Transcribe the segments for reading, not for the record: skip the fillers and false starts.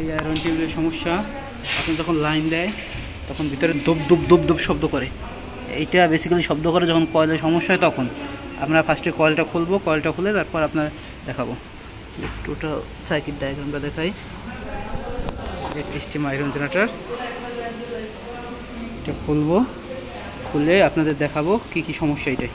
এই আয়রন টিউবের সমস্যা, আপনি যখন লাইন দেয় তখন ভিতরে দুপ দুপ দুপ দুপ শব্দ করে। এইটা বেসিক্যালি শব্দ করে যখন কয়েলের সমস্যা হয় তখন। আমরা ফার্স্টে কয়েলটা খুলবো, কয়েলটা খুলে তারপর আপনার দেখাবো। টোটাল সার্কিট ডায়াগ্রামটা দেখাই। স্টিম আয়রন জেনারেটর এটা খুলবো, খুলে আপনাদের দেখাবো কি কি সমস্যা এটাই।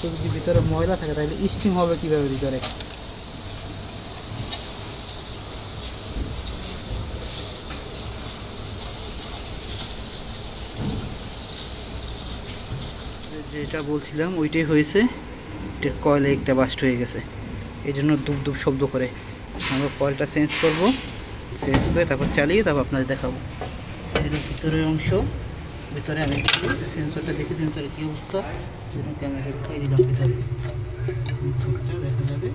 যদি ভিতরে ময়লা থাকে তাহলে স্টিম হবে কিভাবে ভিতরে? যেটা বলছিলাম ওইটাই হয়েছে, কয়েলে একটা বাস্ট হয়ে গেছে, এই জন্য দুপ দুপ শব্দ করে। আমরা কয়েলটা চেঞ্জ করব, চেঞ্জ করে তারপর চালিয়ে তারপর আপনাদের দেখাবো। এটা ভিতরের অংশ, ভিতরে আমি সেন্সরটা দেখি সেন্সরের কী অবস্থা। ক্যামেরা ঢুকাই দিলাম ভিতরে, সেন্সরটা দেখা যাবে।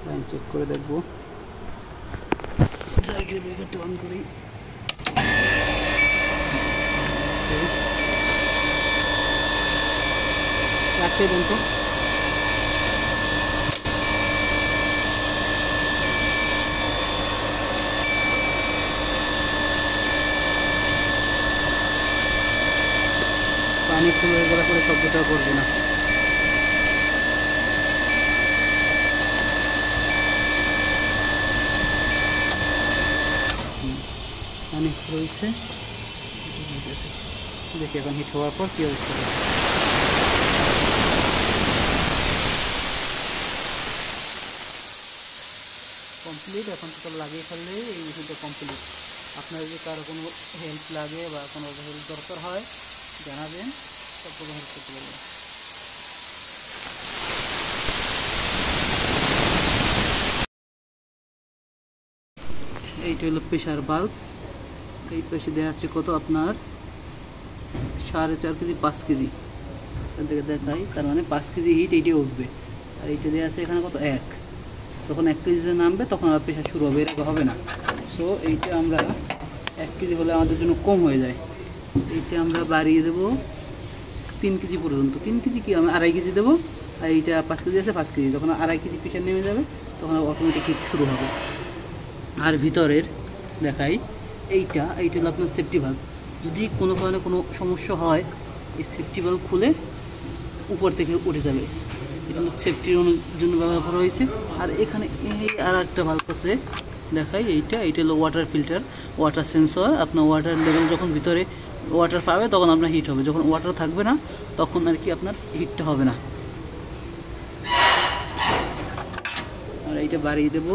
লাইন চেক করে দেখবো। সাইকেল ব্রেকারটা অন করি। রাখতে দেন তো। পানি ফুল হয়ে গেলে পরে শব্দটা করবে না। পানি ফুল হয়েছে, দেখি এখন হিট হওয়ার পর কী অবস্থা। কমপ্লিট, এখন তো লাগিয়ে ফেললে এই মেশিনটা কমপ্লিট। আপনার যদি কারো কোনো হেল্প লাগে বা কোনো হেল্প দরকার হয় জানাবেন, সব রকম হেল্প করতে পারবেন। এইটা হলো প্রেশার বাল্ব। এই পাশে দেওয়া আছে কত আপনার 4.5 কেজি 5 কেজি, এখান থেকে দেখাই, তার মানে 5 কেজি হিট এইটাই উঠবে। আর এইটা দেওয়া আছে এখানে কত 1, যখন 1 কেজিতে নামবে তখন আর প্রেশার শুরু হবে, এর আগে হবে না। সো এইটা আমরা 1 কেজি হলে আমাদের জন্য কম হয়ে যায়, এইটা আমরা বাড়িয়ে দেবো 3 কেজি পর্যন্ত। 3 কেজি কি আমি 2.5 কেজি দেবো, আর এইটা 5 কেজি আছে 5 কেজি, যখন 2.5 কেজি প্রেশার নেমে যাবে তখন অটোমেটিক হিট শুরু হবে। আর ভিতরের দেখাই, এইটা হলো আপনার সেফটি ভাল্ব। যদি কোনো কারণে কোনো সমস্যা হয় এই সেফটি ভাল্ব খুলে উপর থেকে উঠে যাবে, এটা হলো সেফটির জন্য ব্যবহার করা হয়েছে। আর এখানে এই আর একটা ভাল্ব আছে দেখাই, এইটা হলো ওয়াটার ফিল্টার, ওয়াটার সেন্সর। আপনার ওয়াটার লেভেল যখন ভিতরে ওয়াটার পাবে তখন আপনার হিট হবে, যখন ওয়াটার থাকবে না তখন আর কি আপনার হিটটা হবে না। আর এইটা বাড়িয়ে দেবো।